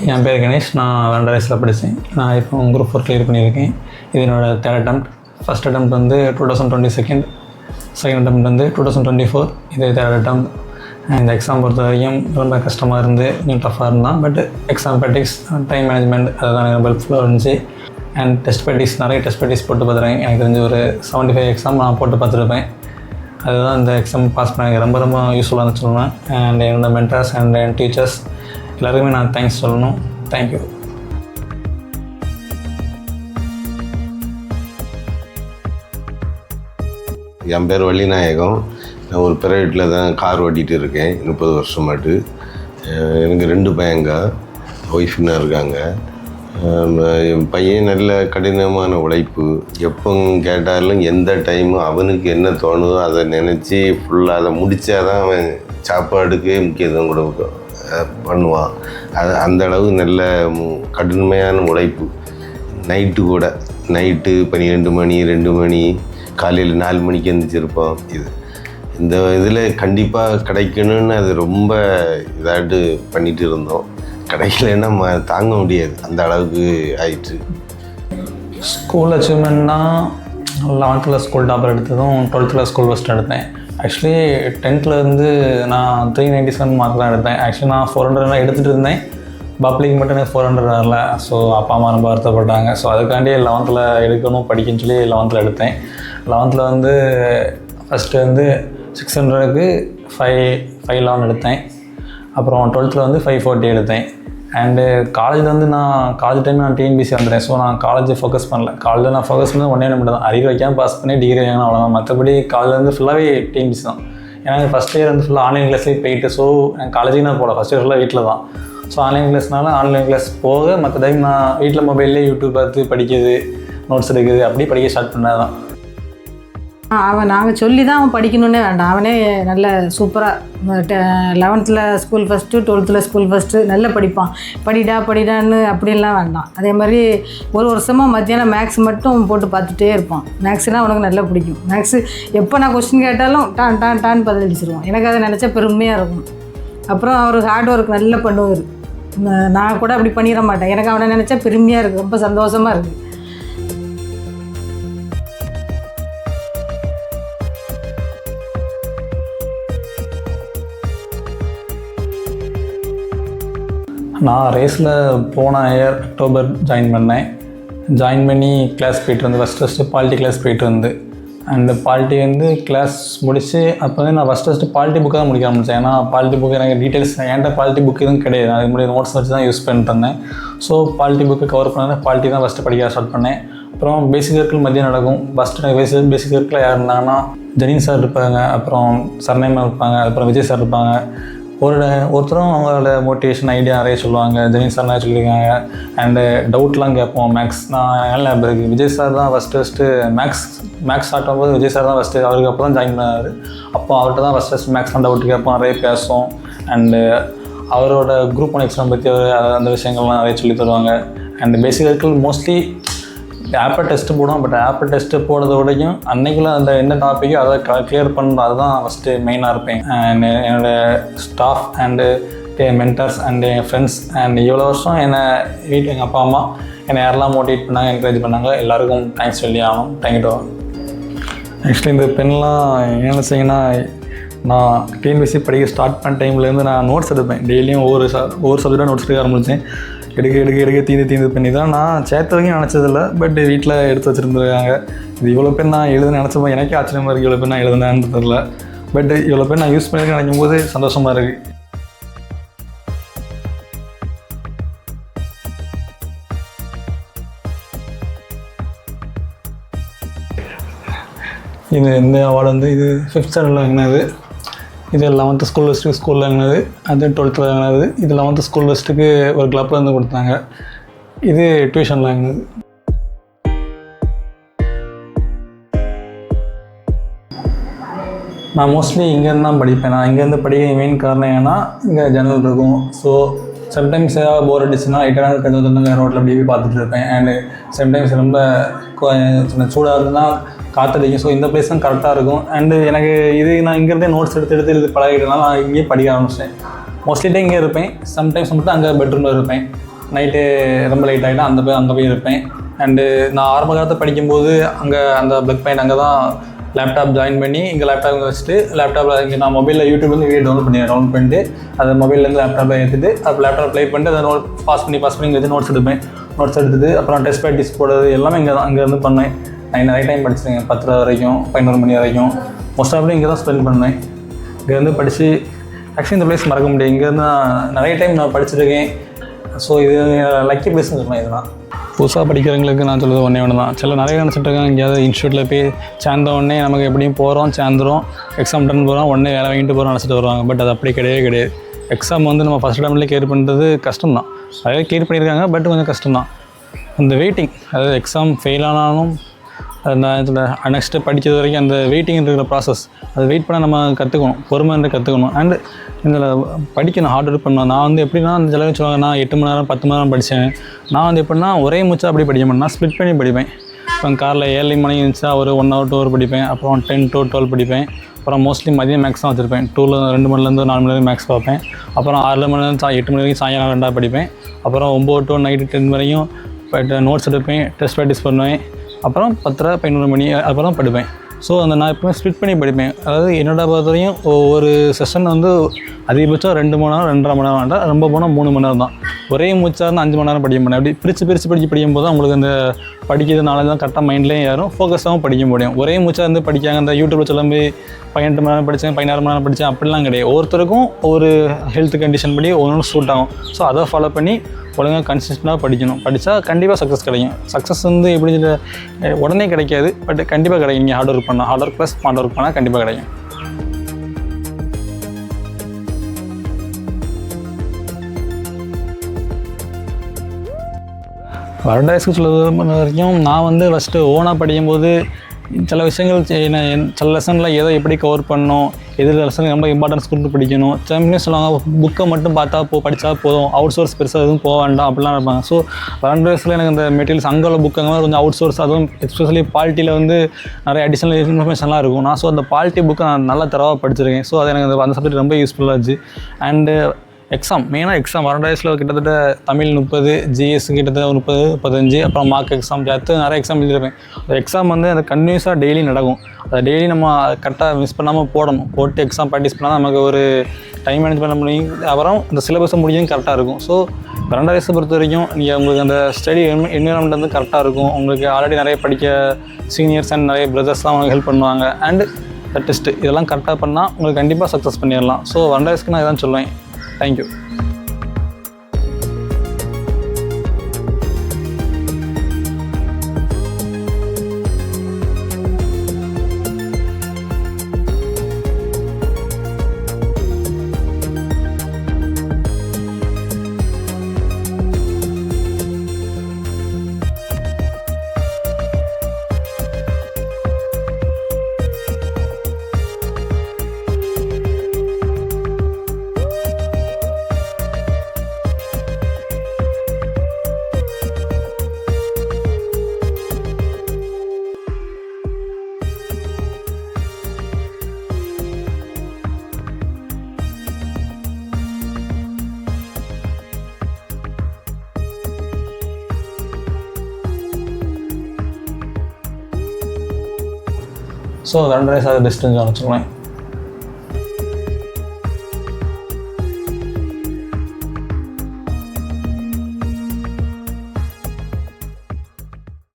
என் பேர் கணேஷ். நான் 2 வயசில் படித்தேன். நான் இப்போ குரூப் 4 கிளியர் பண்ணியிருக்கேன். இது என்னோடய 3rd attempt. ஃபஸ்ட் attempt வந்து 2022, செகண்ட் attempt வந்து 2024. இது 3rd attempt. இந்த எக்ஸாம் பொறுத்த வரைக்கும் ரொம்ப கஷ்டமாக இருந்து கொஞ்சம் டஃப்பாக இருந்தான். But exam practice, time management அதுதான் எனக்கு ஹெல்ப்ஃபுல்லாக இருந்துச்சு. அண்ட் டெஸ்ட் ப்ராக்டிஸ், நிறைய டெஸ்ட் ப்ராக்டிஸ் போட்டு பார்த்துருக்கேன். எனக்கு தெரிஞ்ச ஒரு 75 எக்ஸாம் நான் போட்டு பார்த்துருப்பேன். அதுதான் இந்த எக்ஸாம் பாஸ் பண்ண எனக்கு ரொம்ப ரொம்ப யூஸ்ஃபுல்லாக இருந்துச்சு சொல்லுவேன். அண்ட் என்னோடய மென்டர்ஸ் அண்ட் என் டீச்சர்ஸ் எல்லாருக்குமே நான் தேங்க்ஸ் சொல்லணும். தேங்க்யூ. என் பேர் வள்ளிநாயகம். நான் ஒரு ப்ரைவேட்டில் தான் கார் ஓட்டிகிட்டு இருக்கேன் 30 வருஷமாட்டு. எனக்கு 2 பையங்க, ஒய்ஃப்னா இருக்காங்க. என் பையன் நல்ல கடினமான உழைப்பு. எப்போ கேட்டாலும் எந்த டைமும் அவனுக்கு என்ன தோணுதோ அதை நினச்சி ஃபுல்லாக அதை முடித்தா தான் அவன் சாப்பாடுக்கே முக்கியத்துவம் கொடுக்கும் பண்ணுவான். அது அந்த அளவு நல்ல கடுமையான உழைப்பு. நைட்டு கூட நைட்டு 12 மணி 2 மணி, காலையில் 4 மணிக்கு எழுந்திரிச்சிருப்போம். இந்த இதில் கண்டிப்பாக கிடைக்கணும்னு அது ரொம்ப இதாட்டு பண்ணிகிட்டு இருந்தோம். கிடைக்கலன்னா தாங்க முடியாது, அந்த அளவுக்கு ஆயிடுச்சு. ஸ்கூல் அச்சீவ்மெண்ட்னா 11th ஸ்கூல் டாப்பர் எடுத்ததும் 12th ஸ்கூல் ஃபஸ்ட் எடுத்தேன். ஆக்சுவலி 10th நான் 397 மார்க் தான் எடுத்தேன். ஆக்சுவலி நான் 400 எடுத்துகிட்டு இருந்தேன். பப்ளிக் மட்டும் எனக்கு 400 வரல. ஸோ அப்பா அம்மா ரொம்ப வருத்தப்பட்டாங்க. ஸோ அதுக்காண்டி 11th எடுக்கணும் படிக்கணும்னு சொல்லி 11th எடுத்தேன். 11th வந்து ஃபஸ்ட்டு வந்து 600க்கு 511 எடுத்தேன். அப்புறம் 12th வந்து 540 எடுத்தேன். அண்டு காலேஜில் வந்து நான் காலேஜ் டைம் நான் டிஎன்பிசி வந்துட்டேன். ஸோ நான் காலேஜ் ஃபோக்கஸ் பண்ணல. காலேஜில் நான் ஃபோக்கஸ் பண்ணது 1 மட்டும் தான். அரியர் வைக்காமல் பாஸ் பண்ணி டிகிரி வாங்கணும், அவ்வளோதான். மற்றபடி காலேஜில் வந்து ஃபுல்லாகவே டிஎன்பிசி தான். ஏன்னா ஃபஸ்ட் இயர் வந்து ஃபுல்லாக ஆன்லைன் கிளாஸ்லேயே போயிட்டு, ஸோ என் காலேஜுக்கு நான் போகல. ஃபஸ்ட் இயர் ஃபுல்லாக வீட்டில் தான். ஸோ ஆன்லைன் கிளாஸ்னால ஆன்லைன் கிளாஸ் போக மற்ற டைம் நான் வீட்டில் மொபைல்லே யூடியூப் பார்த்து படிக்கிறது, நோட்ஸ் எடுக்குது, அப்படி படிக்க ஸ்டார்ட் பண்ணது தான். நாங்கள் சொல்லி தான் அவன் படிக்கணுன்னே வேண்டாம். அவனே நல்ல சூப்பராக 11th school first, 12th school first நல்லா படிப்பான். படிடான்னு அப்படின்லாம் வேண்டாம். அதே மாதிரி ஒரு வருஷமாக மத்தியானம் மேக்ஸ் மட்டும் போட்டு பார்த்துட்டே இருப்பான். மேக்ஸ்னால் அவனுக்கு நல்லா பிடிக்கும். மேக்ஸு எப்போ நான் கொஸ்டின் கேட்டாலும் டான் பதில் அடிச்சிருவான். எனக்கு அதை நினச்சா பெருமையாக இருக்கும். அப்புறம் அவர் ஹார்ட் ஒர்க் நல்லா பண்ணுவார். நான் கூட அப்படி பண்ணிட மாட்டேன். எனக்கு அவனை நினச்சா பெருமையாக இருக்குது, ரொம்ப சந்தோஷமாக இருக்குது. நான் ரேஸில் போன இயர் அக்டோபர் ஜாயின் பண்ணேன். ஜாயின் பண்ணி கிளாஸ் போய்ட்டு வந்து ஃபஸ்ட்டு பாலிட்டி கிளாஸ் போய்ட்டு வந்து, அந்த பாலிட்டி வந்து கிளாஸ் முடித்து அப்போ வந்து நான் ஃபஸ்ட்டு பாலிட்டி புக்கை தான் முடிக்க ஆரம்பித்தேன். ஏன்னா பாலிட்டி புக்கு எனக்கு டீட்டெயில்ஸ் என்கிட்ட பாலிட்டி புக்கு எதுவும் கிடையாது. அதுக்கு முன்னாடி நோட்ஸ் வச்சு தான் யூஸ் பண்ணிட்டு இருந்தேன். ஸோ பாலிட்டி புக்கு கவர் பண்ணால் பாலிட்டி தான் ஃபஸ்ட்டு படிக்க ஸ்டார்ட் பண்ணேன். அப்புறம் பேசிக் சர்க்கிள் மதியம் நடக்கும். ஃபஸ்ட்டு எனக்கு பேசிக் சர்க்கிளில் யார் இருந்தாங்கன்னா ஜெனின் சார் இருப்பாங்க, அப்புறம் சர்நேமா இருப்பாங்க, அப்புறம் விஜய் சார் இருப்பாங்க. ஒருத்தரும் அவங்களோட மோட்டிவேஷன் ஐடியா நிறைய சொல்லுவாங்க. ஜெனின் சார் நிறைய சொல்லியிருக்காங்க. அண்டு டவுட்லாம் கேட்போம். மேக்ஸ் நான் ஏன் இருக்குது விஜய் சார் தான் ஃபஸ்ட்டு மேக்ஸ் ஸ்டார்ட் ஆகும்போது விஜய் சார் தான் ஃபஸ்ட்டு. அவருக்கு அப்போ தான் ஜாயின் பண்ணார். அப்போ அவர்கிட்ட தான் ஃபஸ்ட்டு மேக்ஸ்லாம் டவுட் கேட்போம், நிறைய பேசுவோம். அண்டு அவரோட குரூப் 1 எக்ஸாம் பற்றி அந்த விஷயங்கள்லாம் நிறைய சொல்லி தருவாங்க. அண்டு பேசிக் சர்க்கிள் மோஸ்ட்லி ஆப்பை டெஸ்ட்டு போடுவோம். பட் ஆப்பை டெஸ்ட்டு போடுறத விடையும் அன்றைக்குள்ள அந்த என்ன டாப்பிக்கோ அதை கிளியர் பண்ணணும், அதுதான் ஃபஸ்ட்டு மெயினாக இருப்பேன். அண்ட் என்னோடய staff and mentors and N friends and இவ்வளோ வருஷம் என்னை எங்கள் அப்பா அம்மா என்னை யாரெல்லாம் மோட்டிவேட் பண்ணாங்க, என்கரேஜ் பண்ணாங்க, எல்லாேருக்கும் தேங்க்ஸ் சொல்லி ஆகணும். தேங்க்யூ. ஆக்சுவலி இந்த பென்லாம் என்ன செய்யணும்னா, நான் டிஎன்பிசி படிக்க ஸ்டார்ட் பண்ண டைம்லேருந்து நான் நோட்ஸ் எடுப்பேன். டெய்லியும் ஒவ்வொரு சப்ஜெக்டாக நோட்ஸ் எடுக்க ஆரம்பித்தேன். எடுக்க தீந்து பண்ணி தான் நான் சேர்த்த வரைக்கும் நினச்சதில்லை. பட் வீட்டில் எடுத்து வச்சுருந்துருக்காங்க. இது இவ்வளோ பேர் நான் எழுதுன்னு நினச்சப்போ எனக்கே ஆச்சரியமாக இருக்குது. இவ்வளோ பேர் நான் எழுதுனேன்னு தெரியல. பட் இவ்வளோ பேர் நான் யூஸ் பண்ணியிருக்கேன் நினைக்கும் போது சந்தோஷமாக இருக்குது. இந்த அவார்டு வந்து இது 5th ஸ்டாண்டர்டில் வாங்கினது. இது 11th ஸ்கூல் ஃபஸ்ட்டுக்கு ஸ்கூலில் வாங்கினது. அது 12th வாங்கினது. இது 11th ஸ்கூல் ஃபஸ்ட்டுக்கு ஒரு கிளப்பில் இருந்து கொடுத்தாங்க. இது டியூஷனில் வாங்கினது. நான் மோஸ்ட்லி இங்கேருந்து தான் படிப்பேன். நான் இங்கேருந்து படிக்க மெயின் காரணம் ஏன்னா இங்கே ஜன்னல் இருக்கும். ஸோ சம்டைம்ஸ் ஏதாவது போர் அடிச்சுன்னா லைட்டாக கொஞ்சம் ரோட்டில் அப்படி போய் பார்த்துட்டு இருப்பேன். அண்டு சம்டைம்ஸ் ரொம்ப சூடாக இருந்ததுன்னா காற்றடிக்கும். ஸோ இந்த பிளேஸ் தான் கரெக்டாக இருக்கும். அண்டு எனக்கு இது நான் இங்கேருந்தே நோட்ஸ் எடுத்து இது பழகிட்டனால நான் இங்கேயே படிக்க ஆரம்பிச்சேன். மோஸ்ட்லி டைம் இங்கே இருப்பேன். சம்டைம்ஸ் மட்டும் அங்கே பெட்ரூமில் இருப்பேன். நைட்டு ரொம்ப லேட் ஆகிட்டா அங்கே போய் இருப்பேன். அண்டு நான் ஆரம்ப காலத்தை படிக்கும்போது அங்கே அந்த ப்ளக் பாயிண்ட் அங்கே தான் லேப்டாப் ஜாயின் பண்ணி இங்கே லேப்டாப் வச்சுட்டு லேப்டாப்பில் இங்கே நான் மொபைலில் யூடியூப்லேருந்து வீடியோ டவுன்லோட் பண்ணிட்டு அதை மொபைல்லேருந்து லேப்டாப்பில் ஏற்றிட்டு அப்போ லேப்டாப் ப்ளே பண்ணிட்டு அதை பாஸ் பண்ணி இங்கே வச்சு நோட்ஸ் எடுத்துட்டு அப்புறம் டெஸ்ட் ப்ராக்டிஸ் போடுறது எல்லாமே அங்கேருந்து பண்ணேன். நான் நிறைய டைம் படிச்சிருக்கேன், 10 வரைக்கும் 11 மணி வரைக்கும் மோஸ்ட் ஆஃப்லி இங்கே தான் ஸ்பெண்ட் பண்ணேன். இங்கேருந்து படித்து ஆக்சுவலி இந்த பிளேஸ் மறக்க முடியாது. இங்கேருந்து நான் நிறைய டைம் நான் படிச்சிருக்கேன். ஸோ இது லக்கி பிளேஸ்ன்னு சொல்லலாம். இதெல்லாம் புதுசாக படிக்கிறவங்களுக்கு நான் சொல்கிறது ஒன்று தான். சில நிறைய நினச்சிட்டு இருக்காங்க எங்கேயாவது இன்ஸ்டியூட்டில் போய் சேர்ந்த உடனே நமக்கு எப்படியும் சேர்ந்துரும் எக்ஸாம் டன் போகிறோம் உடனே வேலை வாங்கிட்டு போகிறோம் நினச்சிட்டு வருவாங்க. பட் அது அப்படி கிடையாது. எக்ஸாம் வந்து நம்ம ஃபஸ்ட் டைம்லேயே கிளியர் பண்ணுறது கஷ்டம் தான். நிறைய கிளியர் பண்ணியிருக்காங்க, பட் கொஞ்சம் கஷ்டம் தான். அந்த வெயிட்டிங், அதாவது எக்ஸாம் ஃபெயில் ஆனாலும் நான் இதில் நெக்ஸ்ட்டு படித்தது வரைக்கும் அந்த வெயிட்டிங் இருக்கிற ப்ராசஸ், அது வெயிட் பண்ண நம்ம கற்றுக்கணும், பொறுமை கற்றுக்கணும். அண்டு இதில் படிக்கணும், ஹார்ட் ஒர்க் பண்ணணும். நான் வந்து எப்படின்னா அந்த சில சொல்லுவாங்க நான் 8 மணி நேரம் 10 மணி நேரம் படித்தேன். நான் வந்து எப்படின்னா ஒரே மூச்சா அப்படி படிக்க மாட்டேன், நான் ஸ்ப்ளிட் பண்ணி படிப்பேன். இப்போ காரில் 7 மணி இருந்துச்சா ஒரு 1 hour 2 hour படிப்பேன். அப்புறம் 10 to 12 படிப்பேன். அப்புறம் மோஸ்ட்லி மதியம் மேக்ஸ் தான் வச்சுருப்பேன். 2 மணிலேருந்து 4 மணி வரைக்கும் மேக்ஸ் பார்ப்பேன். அப்புறம் 6 மணிலேருந்து 8 மணி வரைக்கும் சாயங்காலம் 2 படிப்பேன். அப்புறம் 9 to நைட்டு 10 வரையும் நோட்ஸ் எடுப்பேன், டெஸ்ட் ப்ராக்டிஸ் பண்ணுவேன். அப்புறம் 10 11 மணி அப்புறம் படிப்பேன். ஸோ அந்த நான் எப்பவுமே ஸ்ப்ளிட் பண்ணி படிப்பேன். அதாவது என்னோட பொறுத்தவரையும் ஒவ்வொரு செஷன் வந்து அதிகபட்சம் 2 மணி நேரம் 2.5 மணி நேரம் வேண்டாம், ரொம்ப போனால் 3 மணி நேரம் தான். ஒரே மூச்சாக இருந்தால் 5 மணி நேரம் படிக்க முடியும். அப்படி பிரித்து படிக்கும் போது தான் உங்களுக்கு அந்த படிக்கிறது நாலேஜ் தான் கரெக்டாக மைண்ட்லேயும் ஏறும், ஃபோக்கஸாகவும் படிக்க முடியும். ஒரே மூச்சாக இருந்து படிக்காங்க. அந்த யூடியூப்பில் சொல்லும்போது 18 மணி நேரம் படித்தேன் 16 மணி நேரம் படித்தேன் அப்படிலாம் கிடையாது. ஒவ்வொருத்தருக்கும் ஒரு ஹெல்த் கண்டிஷன் படி ஒவ்வொன்றும் சூட் ஆகும். ஸோ அதை ஃபாலோ பண்ணி ஒழுங்காக கன்சிஸ்டண்டாக படிக்கணும். படித்தா கண்டிப்பாக சக்ஸஸ் கிடைக்கும். சக்ஸஸ் வந்து எப்படி உடனே கிடைக்காது, பட் கண்டிப்பாக கிடைக்கும். நீங்கள் ஹார்ட் ஒர்க் பண்ணால், hard work plus smart work பண்ணால் கண்டிப்பாக கிடைக்கும். வரடாய்ஸ்க்கு சொல்ல வரைக்கும் நான் வந்து ஃபஸ்ட்டு ஓனாக படிக்கும்போது சில விஷயங்கள் சில லெசனில் எதை எப்படி கவர் பண்ணணும், எதில் லெசனுக்கு ரொம்ப இம்பார்ட்டன்ஸ் கொடுத்து படிக்கணும். சில சொல்லுவாங்க புக்கை மட்டும் படித்தா போதும், அவுட் சோர்ஸ் பெருசாக எதுவும் போக வேண்டாம் அப்படிலாம் இருப்பாங்க. ஸோ வரடாய்ஸில் எனக்கு அந்த மெட்டீரியல்ஸ் அங்கே உள்ள புக்கு அங்கே கொஞ்சம் அவுட் சோர்ஸ், அதுவும் எஸ்பெஷலி பாலிட்டியில் வந்து நிறைய அடிஷனல் இன்ஃபர்மேஷன்லாம் இருக்கும். நான் ஸோ அந்த பாலிட்டி புக்கை நான் நல்லா தரவாக படிச்சிருக்கேன். ஸோ அது எனக்கு அந்த சப்ஜெக்ட் ரொம்ப யூஸ்ஃபுல்லாக இருந்துச்சு. அண்டு மெயினாக எக்ஸாம் வரடாய்ஸில் கிட்டத்தட்ட தமிழ் 30, ஜிஎஸ் கிட்டத்தட்ட 30 35, அப்புறம் மார்க் எக்ஸாம் சேர்த்து நிறைய எக்ஸாம் எழுதிருப்பேன். அந்த எக்ஸாம் வந்து அந்த கன்டினியூஸாக டெய்லி நடக்கும். அதை டெய்லி நம்ம கரெக்டாக மிஸ் பண்ணாமல் போட்டு எக்ஸாம் ப்ராக்டிஸ் பண்ணால் நமக்கு ஒரு டைம் மேனேஜ் பண்ண முடியும். அப்புறம் இந்த சிலபஸை முடியும் கரெக்டாக இருக்கும். ஸோ வரடாய்ஸை பொறுத்த வரைக்கும் நீங்கள் உங்களுக்கு அந்த ஸ்டடி என்விரான்மெண்ட் வந்து கரெக்டாக இருக்கும். உங்களுக்கு ஆல்ரெடி நிறைய படிக்க சீனியர்ஸ் அண்ட் நிறைய பிரதர்ஸ்லாம் உங்களுக்கு ஹெல்ப் பண்ணுவாங்க. அண்டு டெஸ்ட்டு இதெல்லாம் கரெக்டாக பண்ணால் உங்களுக்கு கண்டிப்பாக சக்ஸஸ் பண்ணிடலாம். ஸோ வரடாய்ஸ்க்கு நான் இதான் சொல்லுவேன். Thank you. ஸோ வரடாய்ஸ் அது பெஸ்ட்டுன்னு சொல்லுவேன்.